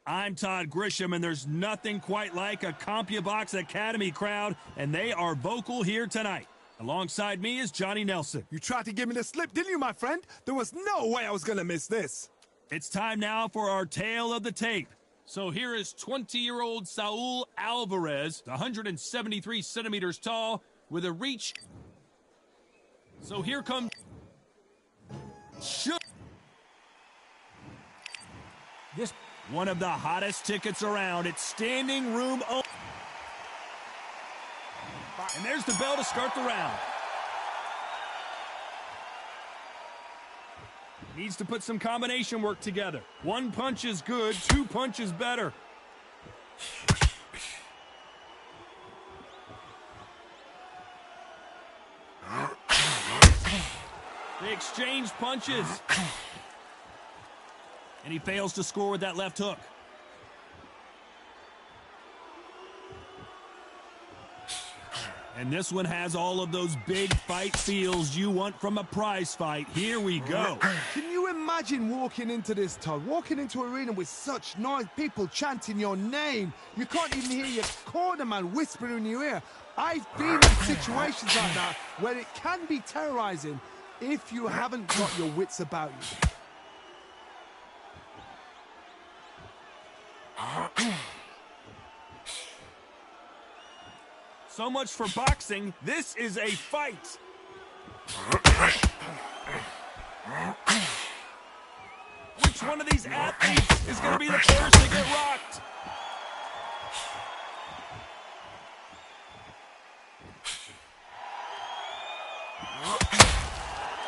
I'm Todd Grisham, and there's nothing quite like a CompuBox Academy crowd, and they are vocal here tonight. Alongside me is Johnny Nelson. You tried to give me the slip, didn't you, my friend? There was no way I was going to miss this. It's time now for our tale of the tape. So here is 20-year-old Saul Alvarez, 173 centimeters tall, with a reach. So here comes... This one of the hottest tickets around. It's standing room only. And there's the bell to start the round. Needs to put some combination work together. One punch is good, two punches better. They exchange punches. And he fails to score with that left hook. And this one has all of those big fight feels you want from a prize fight. Here we go. Can you imagine walking into this, Todd? Walking into an arena with such noise, people chanting your name. You can't even hear your corner man whispering in your ear. I've been in situations like that where it can be terrorizing if you haven't got your wits about you. So much for boxing. This is a fight. Which one of these athletes is going to be the first to get rocked?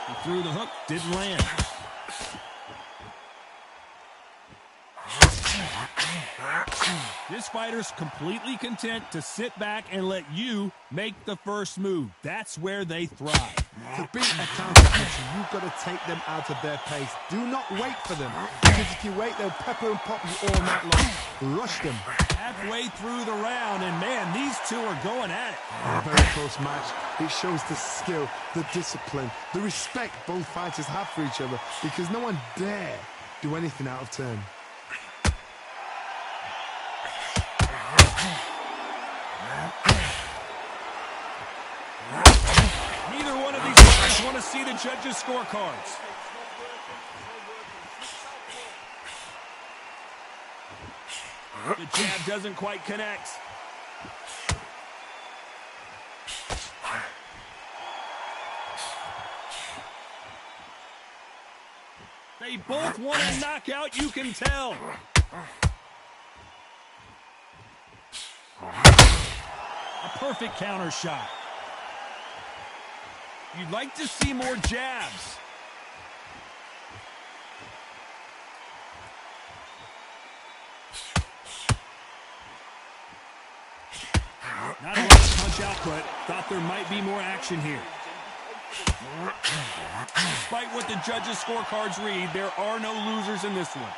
He threw the hook, didn't land. This fighter's completely content to sit back and let you make the first move. That's where they thrive. To beat a counter-puncher, you've got to take them out of their pace. Do not wait for them, because if you wait, they'll pepper and pop you all night long. Rush them. Halfway through the round, and man, these two are going at it. A very close match. It shows the skill, the discipline, the respect both fighters have for each other, because no one dare do anything out of turn. Neither one of these guys want to see the judges' scorecards. The jab doesn't quite connect. They both want a knockout, you can tell. A perfect counter shot. You'd like to see more jabs. Not a lot of punch output. Thought there might be more action here. Despite what the judges' scorecards read, there are no losers in this one.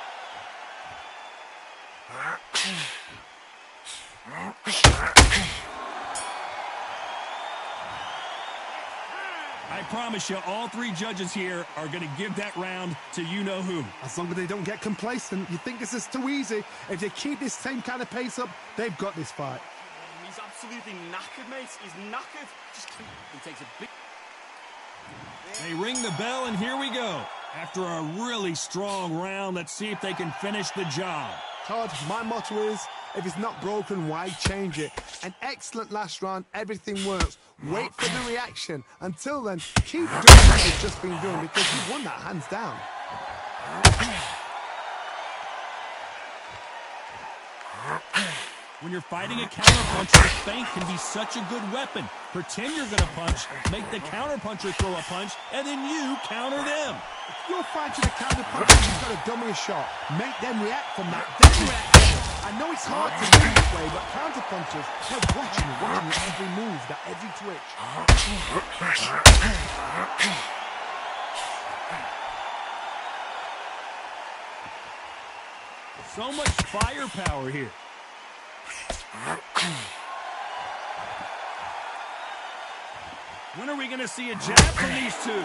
I promise you, all three judges here are going to give that round to you-know-who. As long as they don't get complacent, you think this is too easy. If they keep this same kind of pace up, they've got this fight. He's absolutely knackered, mate. He's knackered. He takes a big... They ring the bell, and here we go. After a really strong round, let's see if they can finish the job. Todd, my motto is, if it's not broken, why change it? An excellent last round, everything works. Wait for the reaction. Until then, keep doing what you've just been doing, because you've won that hands down. When you're fighting a counterpuncher, the feint can be such a good weapon. Pretend you're going to punch, make the counterpuncher throw a punch, and then you counter them. If you're fighting a counterpuncher, you've got to dummy a shot. Make them react from that. Then react. I know it's hard to do this way, but counterpunchers, they're watching your every move, that every twitch. So much firepower here. When are we going to see a jab from these two?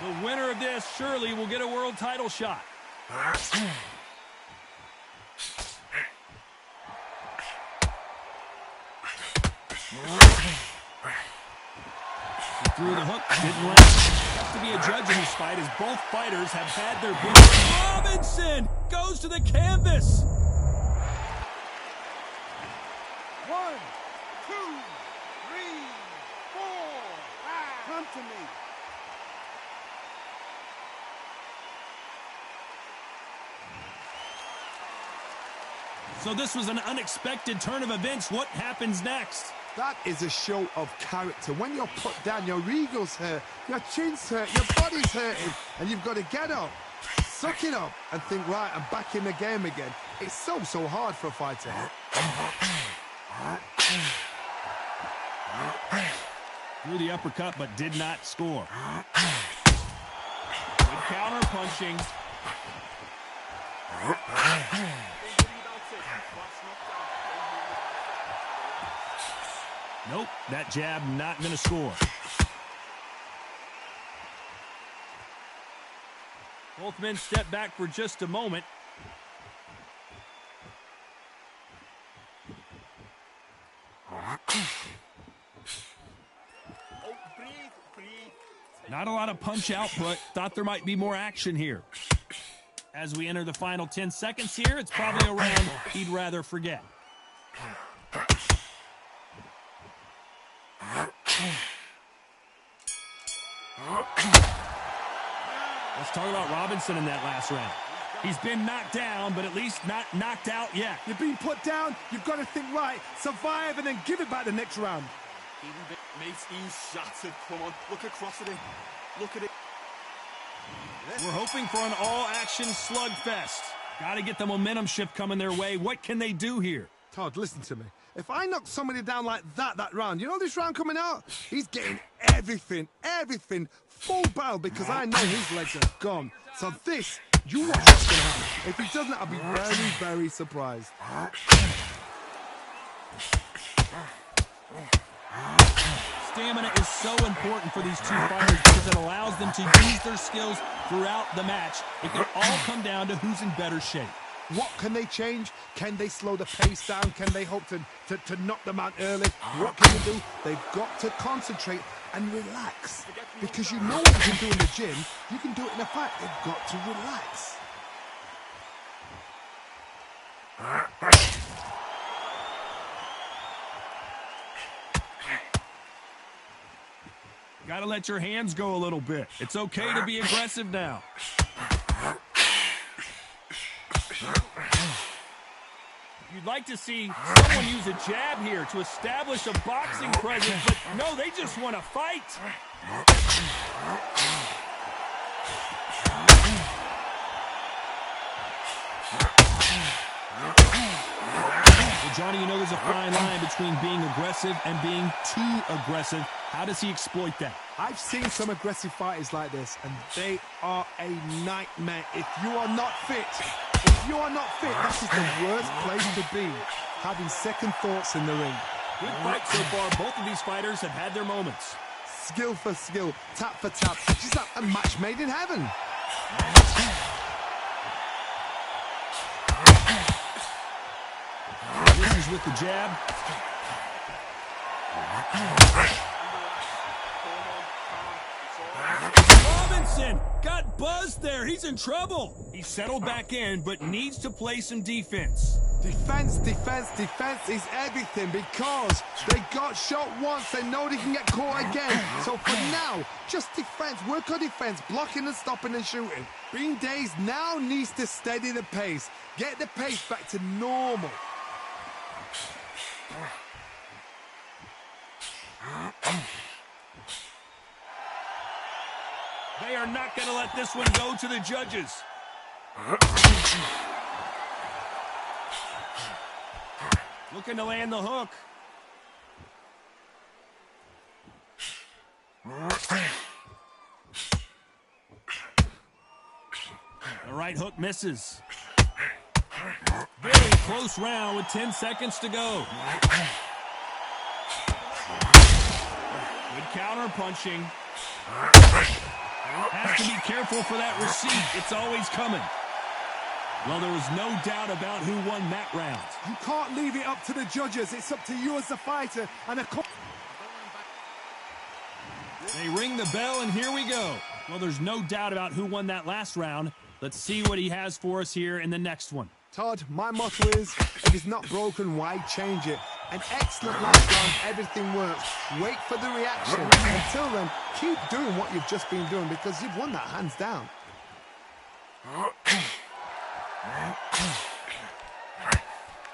The winner of this surely will get a world title shot. He threw the hook, didn't land. Has to be a judge in this fight as both fighters have had their boots. Robinson goes to the canvas. 1, 2, 3, 4. Come to me. So this was an unexpected turn of events. What happens next? That is a show of character. When you're put down, your ego's hurt, your chin's hurt, your body's hurting, and you've got to get up, suck it up, and think, right, I'm back in the game again. It's so hard for a fighter. Threw the uppercut, but did not score. Good counter punching. Nope, that jab not going to score. Both men step back for just a moment. Not a lot of punch output. Thought there might be more action here. As we enter the final 10 seconds here, it's probably a round he'd rather forget. Let's talk about Robinson in that last round. He's been knocked down, but at least not knocked out yet. You've been put down, you've got to think, right, survive and then give it back the next round. Mate, he's shattered. Come on, look across at him. Look at it. We're hoping for an all-action slugfest. Got to get the momentum shift coming their way. What can they do here? Todd, listen to me. If I knock somebody down like that round, you know this round coming out? He's getting everything, full barrel, because I know his legs are gone. So this, you watch what's going to happen. If he doesn't, I'll be very, very surprised. Stamina is so important for these two fighters because it allows them to use their skills throughout the match. It can all come down to who's in better shape. What can they change? Can they slow the pace down? Can they hope to knock them out early? What can they do? They've got to concentrate and relax. Because you know what you can do in the gym, you can do it in a fight. They've got to relax. Got to let your hands go a little bit. It's okay to be aggressive now. You'd like to see someone use a jab here to establish a boxing presence, but no, they just want to fight. Well, Johnny, you know there's a fine line between being aggressive and being too aggressive. How does he exploit that? I've seen some aggressive fighters like this, and they are a nightmare. If you are not fit, that is the worst place to be, having second thoughts in the ring. Good fight so far. Both of these fighters have had their moments. Skill for skill, tap for tap. It's like a match made in heaven. This is with the jab. Robinson got buzzed there. He's in trouble. He settled back in, but needs to play some defense. Defense is everything, because they got shot once. They know they can get caught again. So for now, just defense. Work on defense, blocking and stopping and shooting. Being Dazed now needs to steady the pace. Get the pace back to normal. They are not going to let this one go to the judges. Looking to land the hook. The right hook misses. Very close round with 10 seconds to go. Good counter punching. Has to be careful for that receipt. It's always coming. Well, there was no doubt about who won that round. You can't leave it up to the judges. It's up to you as the fighter and the... They ring the bell, and here we go. Well, there's no doubt about who won that last round. Let's see what he has for us here in the next one. Todd, my motto is, if it's not broken, why change it? An excellent last round, everything works. Wait for the reaction. Until then, keep doing what you've just been doing because you've won that hands down.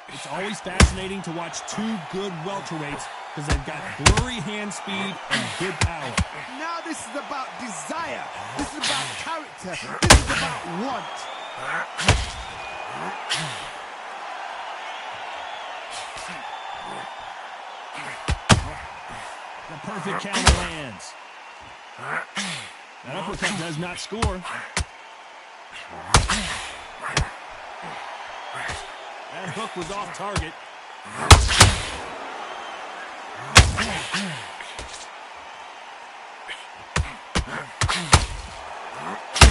It's always fascinating to watch two good welterweights because they've got blurry hand speed and good power. Now this is about desire. This is about character. This is about want. The perfect counter lands. That uppercut does not score. That hook was off target.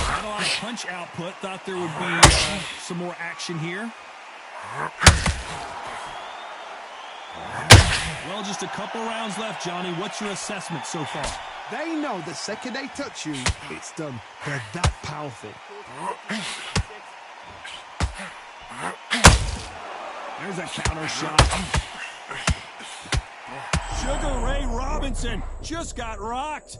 Not a lot of punch output. Thought there would be some more action here. Well, just a couple rounds left, Johnny. What's your assessment so far? They know the second they touch you, it's done. They're that powerful. There's a counter shot. Sugar Ray Robinson just got rocked.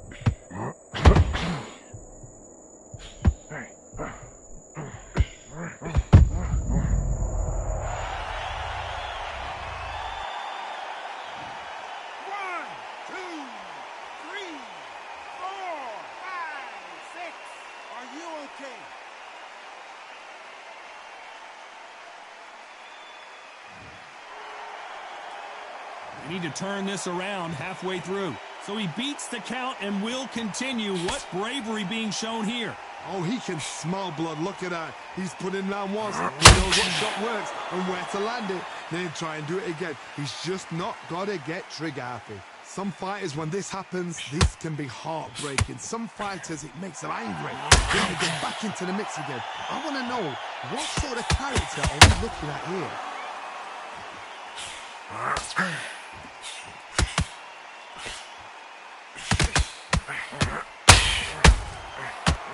We need to turn this around halfway through. So he beats the count and will continue. What bravery being shown here. Oh, he can smell blood. Look at that. He's put in round once. He knows what shot works and where to land it. Then try and do it again. He's just not got to get trigger happy. Some fighters, when this happens, this can be heartbreaking. Some fighters, it makes them angry. Then they get back into the mix again. I want to know, what sort of character are we looking at here?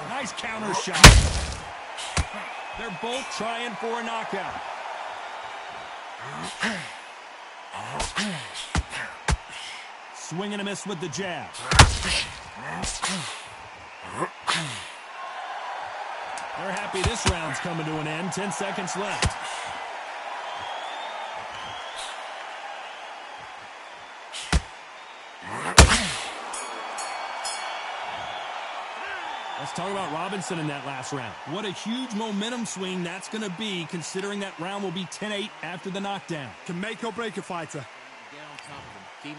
Nice counter shot. They're both trying for a knockout. Swing and a miss with the jab. They're happy this round's coming to an end. 10 seconds left. Let's talk about Robinson in that last round. What a huge momentum swing that's going to be, considering that round will be 10-8 after the knockdown. Can make or break a fighter. And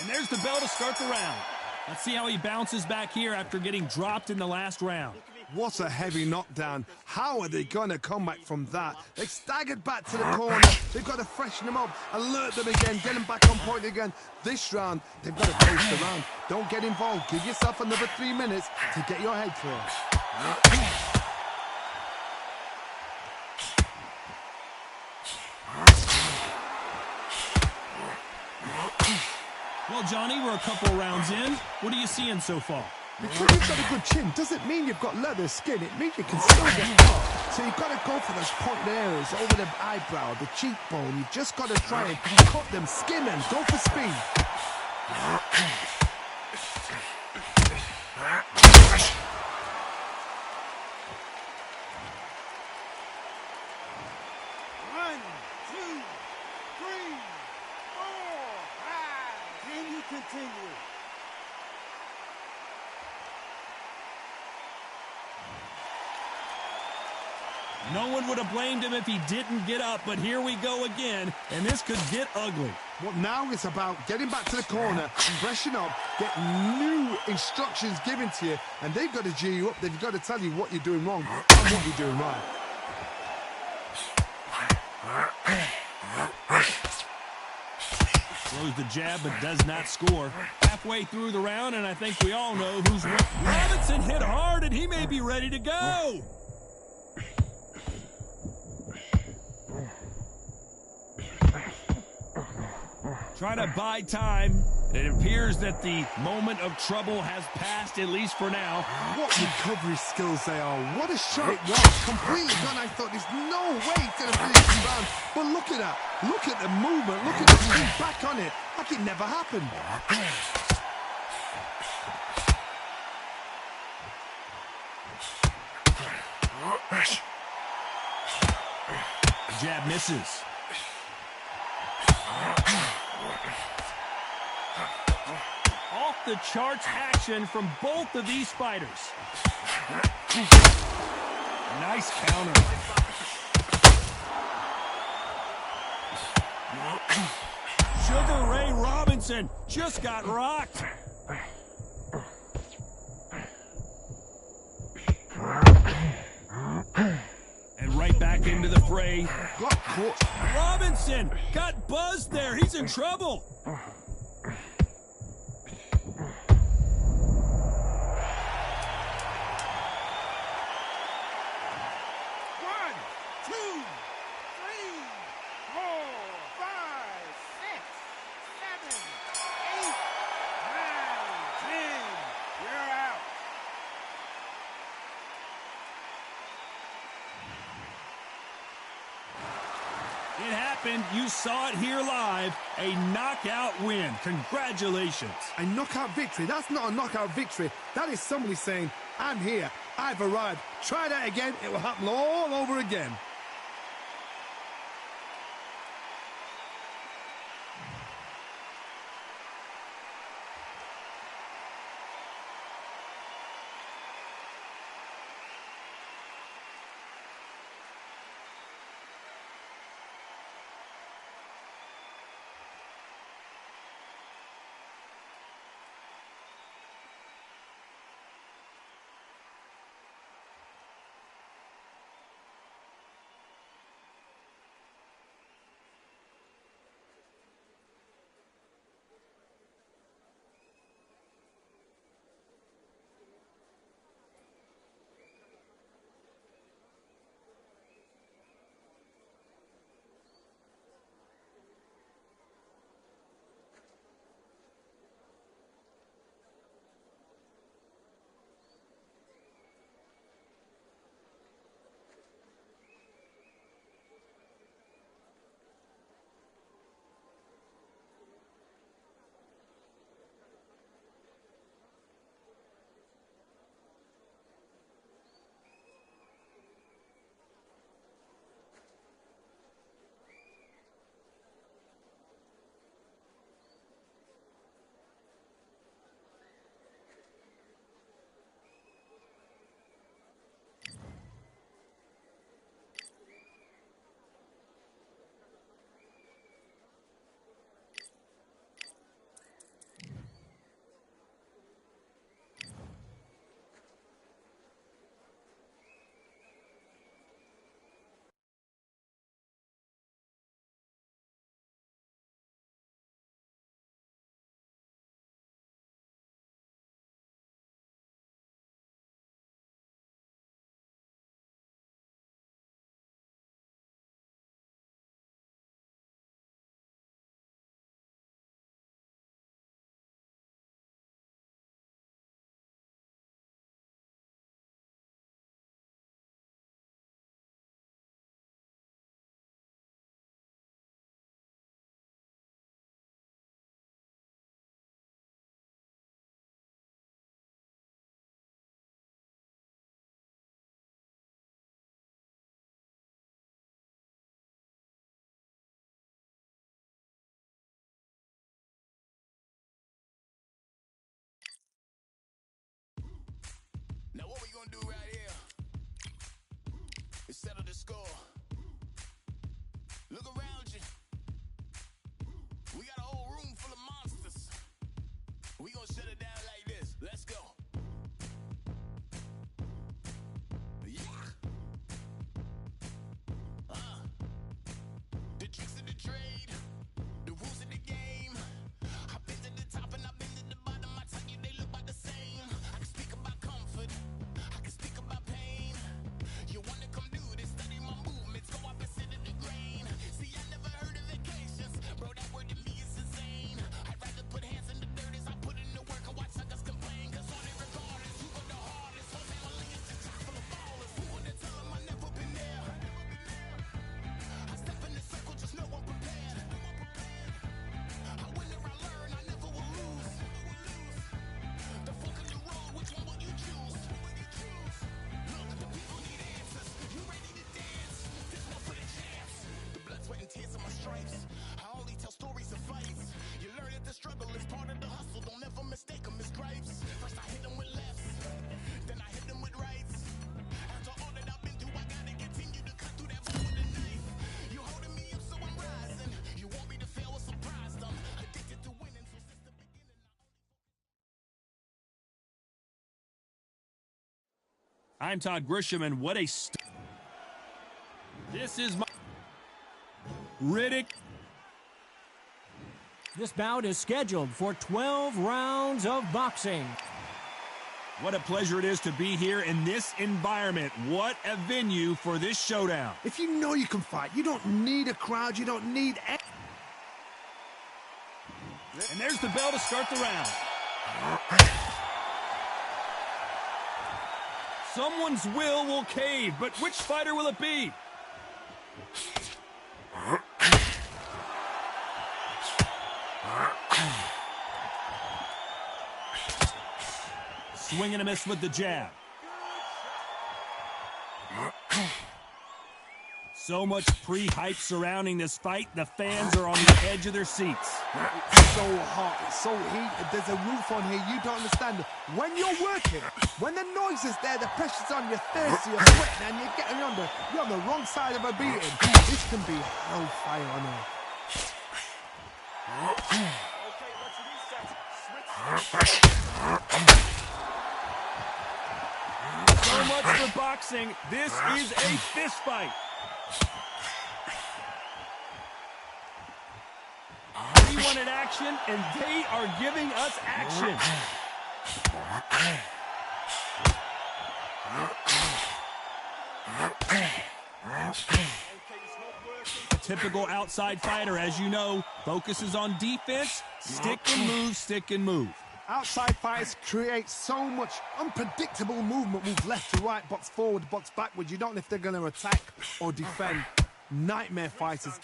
there's the bell to start the round. Let's see how he bounces back here after getting dropped in the last round. What a heavy knockdown. How are they going to come back from that? They staggered back to the corner. They've got to freshen them up, alert them again, get them back on point again. This round, they've got to pace the round. Don't get involved. Give yourself another 3 minutes to get your head clear. Well, Johnny, we're a couple rounds in. What are you seeing so far? Because you've got a good chin doesn't mean you've got leather skin. It means you can still get cut. So you've got to go for those pointed areas over the eyebrow, the cheekbone. You've just got to try and cut them, skin them, go for speed. One, two, three, 4, 5. Can you continue? No one would have blamed him if he didn't get up, but here we go again, and this could get ugly. Well, now it's about getting back to the corner, freshen up, get new instructions given to you, and they've got to G you up. They've got to tell you what you're doing wrong and what you're doing right. Throws the jab, but does not score. Halfway through the round, and I think we all know who's winning. Robinson hit hard, and he may be ready to go. Trying to buy time. It appears that the moment of trouble has passed, at least for now. What recovery skills they are. What a shot it was. Completely gone. I thought there's no way it's going to finish the round. But look at that. Look at the movement. Look at the spin back on it. Like it never happened. Jab misses. Off the charts action from both of these fighters. Nice counter. Sugar Ray Robinson just got rocked. And right back into the fray. Got caught. Robinson got buzzed there. He's in trouble. It happened. You saw it here live. A knockout win. Congratulations. A knockout victory. That's not a knockout victory. That is somebody saying, I'm here. I've arrived. Try that again. It will happen all over again. I'm Todd Grisham, and what a this is my Riddick. This bout is scheduled for 12 rounds of boxing. What a pleasure it is to be here in this environment. What a venue for this showdown. If you know you can fight, you don't need a crowd, you don't need... And there's the bell to start the round. Someone's will cave, but which fighter will it be? Swing and a miss with the jab. So much pre-hype surrounding this fight, the fans are on the edge of their seats. It's so hot, it's so heated, there's a roof on here, you don't understand. When you're working, when the noise is there, the pressure's on, you're thirsty, you're sweating, and you're getting you're on the wrong side of a beating. This can be hellfire on earth. Okay, let's reset. Switch. So much for boxing. This is a fist fight. We wanted action, and they are giving us action. A typical outside fighter, as you know, focuses on defense, stick and move, stick and move. Outside fighters create so much unpredictable movement, move left to right, box forward, box backwards. You don't know if they're going to attack or defend. Nightmare fighters.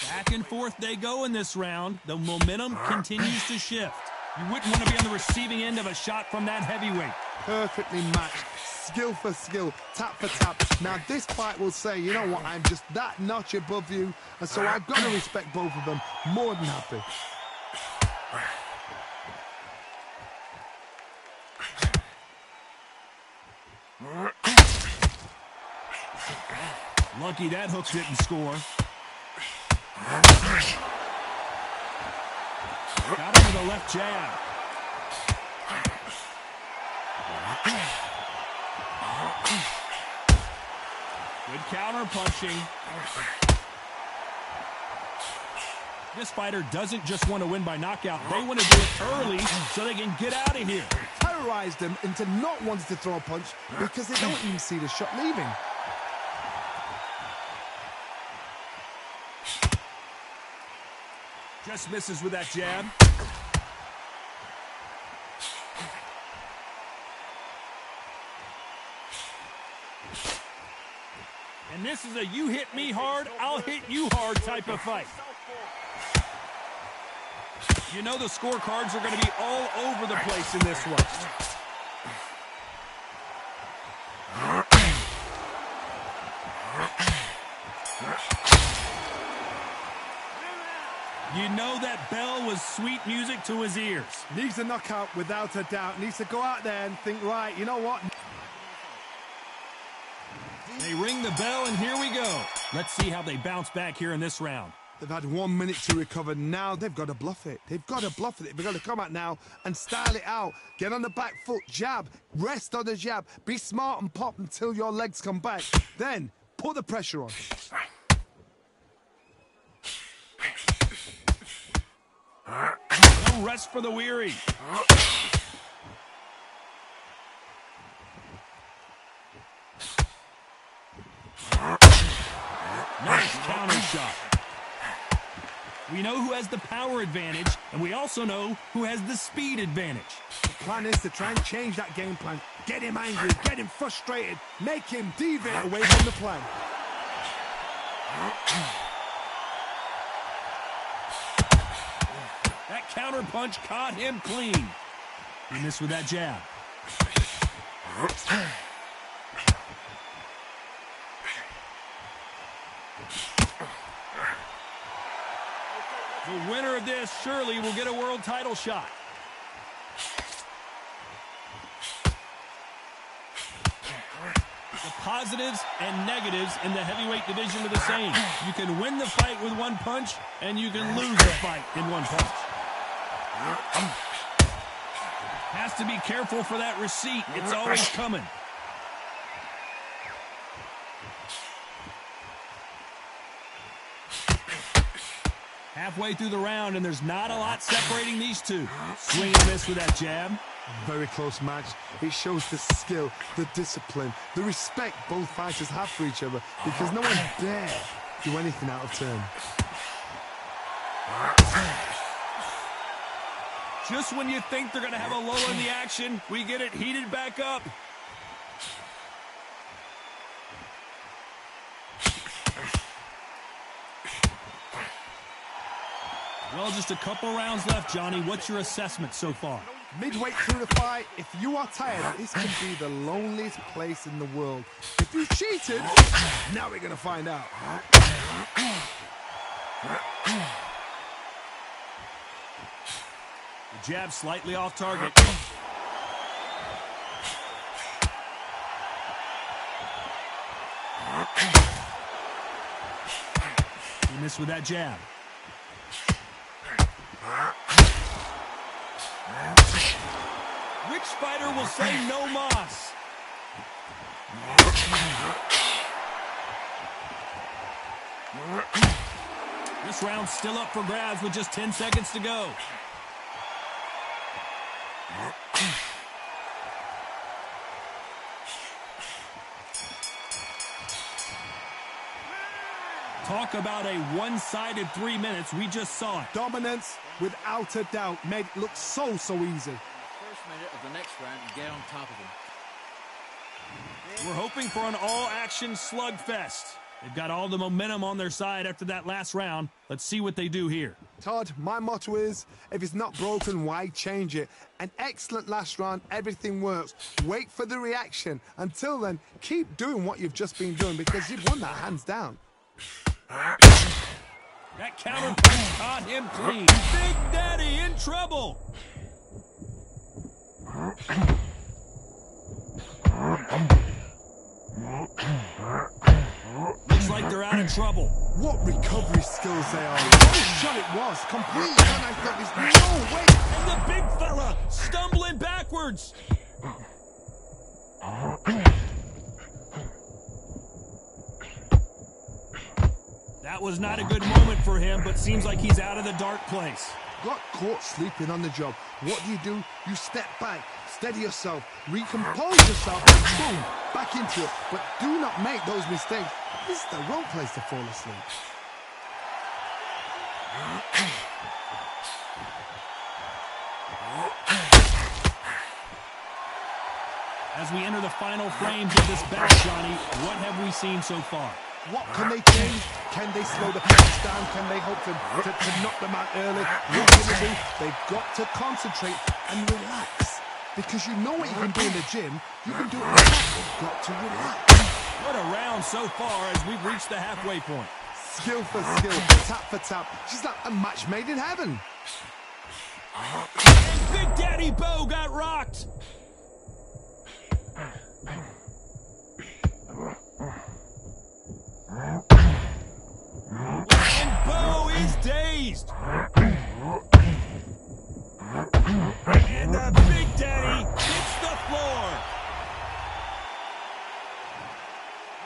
Back and forth they go in this round. The momentum continues to shift. You wouldn't want to be on the receiving end of a shot from that heavyweight. Perfectly matched, skill for skill, tap for tap. Now this fight will say, you know what, I'm just that notch above you, and so I've got to respect both of them. More than happy. Lucky that hook didn't score. Got him with a left jab. Good counter punching. This fighter doesn't just want to win by knockout. They want to do it early so they can get out of here. Terrorized them into not wanting to throw a punch because they don't even see the shot leaving. Just misses with that jab. And this is a you hit me hard, I'll hit you hard type of fight. You know the scorecards are going to be all over the place in this one. You know that bell was sweet music to his ears. Needs a knockout without a doubt. Needs to go out there and think, right, you know what? They ring the bell, and here we go. Let's see how they bounce back here in this round. They've had 1 minute to recover. Now they've got to bluff it. They've got to bluff it. They've got to come out now and style it out. Get on the back foot, jab, rest on the jab. Be smart and pop until your legs come back. Then put the pressure on. No rest for the weary. Nice counter shot. We know who has the power advantage, and we also know who has the speed advantage. The plan is to try and change that game plan. Get him angry, get him frustrated, make him deviate away from the plan. That counter punch caught him clean. He missed with that jab. The winner of this surely will get a world title shot. The positives and negatives in the heavyweight division are the same. You can win the fight with one punch, and you can lose the fight in one punch. Has to be careful for that receipt. It's always coming. Halfway through the round, and there's not a lot separating these two. Swing and miss with that jab. Very close match. It shows the skill, the discipline, the respect both fighters have for each other, because no one dare do anything out of turn. Just when you think they're going to have a lull in the action, we get it heated back up. Well, just a couple rounds left, Johnny. What's your assessment so far? Midway through the fight, if you are tired, this could be the loneliest place in the world. If you cheated, now we're going to find out. The jab slightly off target. He missed with that jab. Which fighter will say no mas? This round's still up for grabs with just 10 seconds to go. Talk about a one-sided 3 minutes. We just saw it. Dominance, without a doubt, made it look so easy. First minute of the next round, get on top of him. We're hoping for an all-action slugfest. They've got all the momentum on their side after that last round. Let's see what they do here. Todd, my motto is, if it's not broken, why change it? An excellent last round, everything works. Wait for the reaction. Until then, keep doing what you've just been doing, because you've won that hands down. That counter punch caught him clean. Big Daddy in trouble. Looks like they're out of trouble. What recovery skills they are. What a shot it was. Completely done. I thought there's no way. And the big fella stumbling backwards. That was not a good moment for him, but seems like he's out of the dark place. Got caught sleeping on the job. What do? You step back, steady yourself, recompose yourself, and boom, back into it. But do not make those mistakes. This is the wrong place to fall asleep. As we enter the final frames of this battle, Johnny, what have we seen so far? What can they change? Can they slow the pace down? Can they hope to knock them out early? What can they do? They've got to concentrate and relax. Because you know what you can do in the gym. You can do it in the gym. You've got to relax. What a round so far as we've reached the halfway point. Skill for skill, tap for tap. She's like a match made in heaven. And Big Daddy Bo got rocked. And Bo is dazed. And the Big Daddy hits the floor.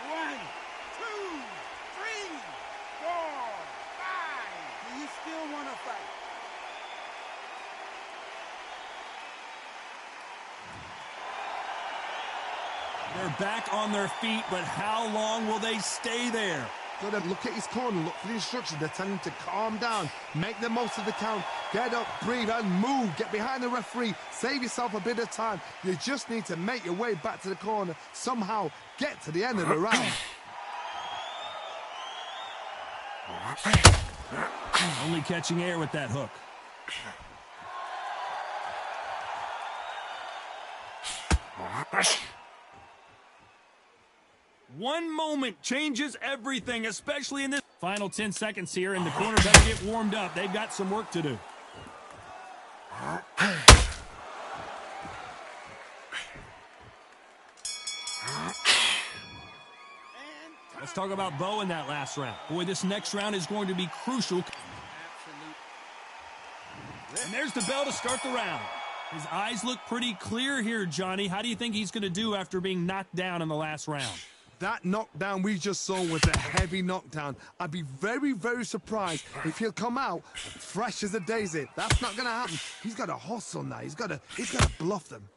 1, 2, 3, 4, 5. Do you still want to fight? They're back on their feet, but how long will they stay there? Got to look at his corner, look for the instructions. They're telling him to calm down, make the most of the count, get up, breathe, and move. Get behind the referee, save yourself a bit of time. You just need to make your way back to the corner, somehow get to the end of the round. Only catching air with that hook. One moment changes everything, especially in this final 10 seconds here, and the corner better get warmed up. They've got some work to do. Let's talk about Bo in that last round. Boy, this next round is going to be crucial. And there's the bell to start the round. His eyes look pretty clear here, Johnny. How do you think he's going to do after being knocked down in the last round? That knockdown we just saw was a heavy knockdown. I'd be very, very surprised if he'll come out fresh as a daisy. That's not going to happen. He's got to hustle now. He's got to bluff them.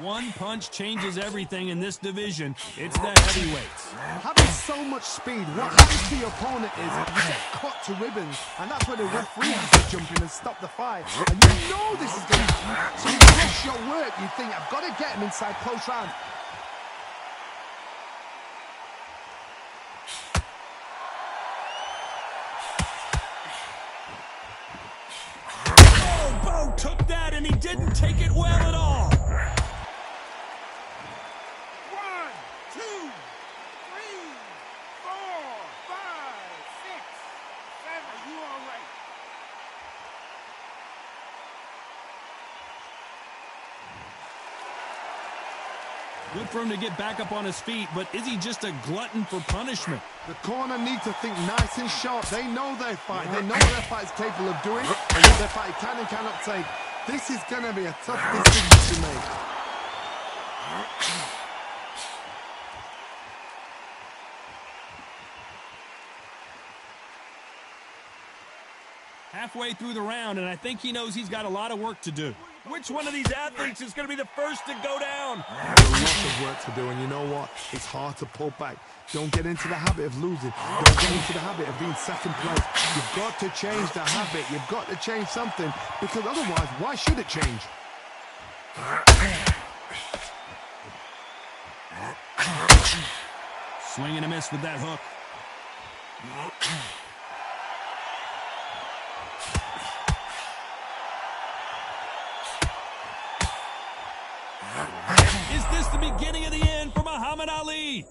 One punch changes everything in this division. It's the heavyweights. Having so much speed, what happens to your opponent is you get cut to ribbons, and that's where the referee has to jump in and stop the fight. And you know this is going to happen, so you rush your work. You think, I've got to get him inside close round. Oh, Bo took that, and he didn't take it well at all. 1, 2, 3, 4, 5, 6, 7. Are you all right? Good for him to get back up on his feet, but is he just a glutton for punishment? The corner need to think nice and sharp. They know their fight. They know what their fight is capable of doing and what their fight can and cannot take. This is going to be a tough decision to make. Halfway through the round, and I think he knows he's got a lot of work to do. Which one of these athletes is going to be the first to go down? There's a lot of work to do, and you know what? It's hard to pull back. Don't get into the habit of losing. Don't get into the habit of being second place. You've got to change the habit. You've got to change something, because otherwise, why should it change? Swing and a miss with that hook. Is this the beginning of the end for Muhammad Ali?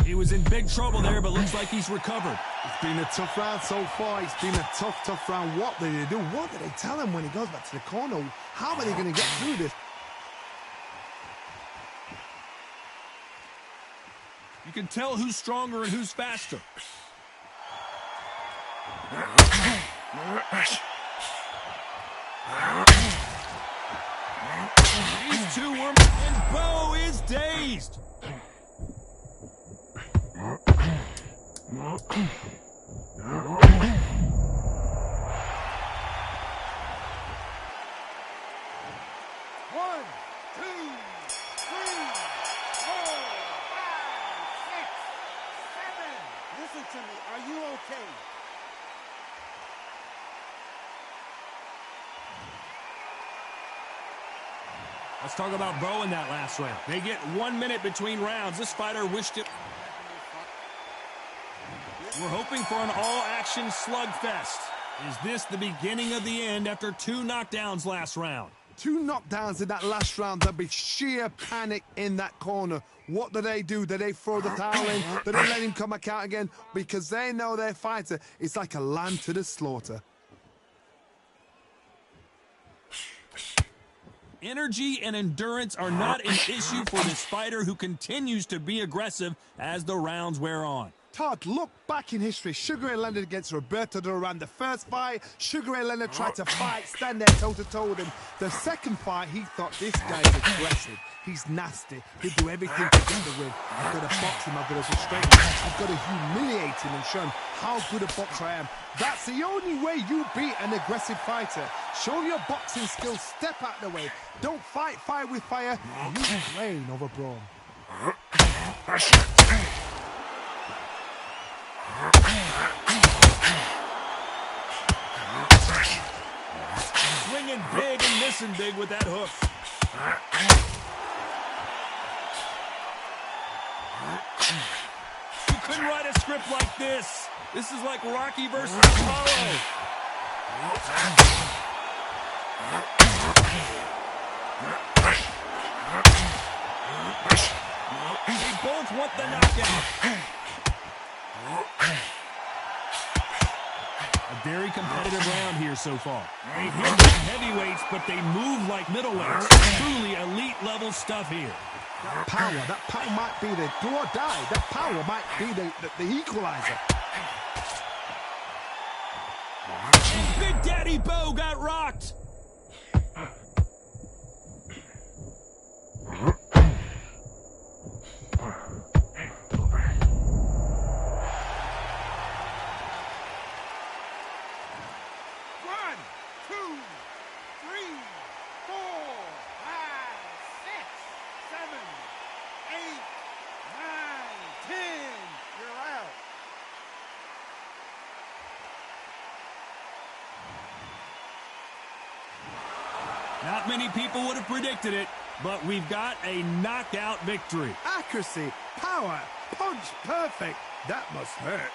He was in big trouble there, but looks like he's recovered. It's been a tough round so far. It's been a tough round. What did they do? What did they tell him when he goes back to the corner? How are they going to get through this? You can tell who's stronger and who's faster. These two were, and Bo is dazed. One, two, 3, 4, 5, 6, 7. Listen to me. Are you okay? Let's talk about Bo in that last round. They get 1 minute between rounds. This fighter wished it. We're hoping for an all-action slugfest. Is this the beginning of the end after 2 knockdowns last round? 2 knockdowns in that last round. There'll be sheer panic in that corner. What do? Do they throw the towel in? Do they let him come back out again? Because they know their fighter is like a lamb to the slaughter. Energy and endurance are not an issue for this fighter who continues to be aggressive as the rounds wear on. Todd, look back in history. Sugar Ray Leonard against Roberto Duran. The first fight, Sugar Ray Leonard tried to fight, stand there toe-to-toe with him. The second fight, he thought, this guy's aggressive. He's nasty. He'll do everything to get the win. I've got to box him. I've got to frustrate him. I've got to humiliate him and show him how good a boxer I am. That's the only way you beat an aggressive fighter. Show your boxing skills. Step out the way. Don't fight fire with fire. You train over brawn. Swinging big and missing big with that hook. You couldn't write a script like this. This is like Rocky versus Apollo. They both want the knockout. A very competitive round here so far. They hit like heavyweights, but they move like middleweights. Truly elite-level stuff here. That power might be the do or die. That power might be the equalizer. Big Daddy Bo got rocked. Not many people would have predicted it, but we've got a knockout victory. Accuracy, power, punch, perfect. That must hurt.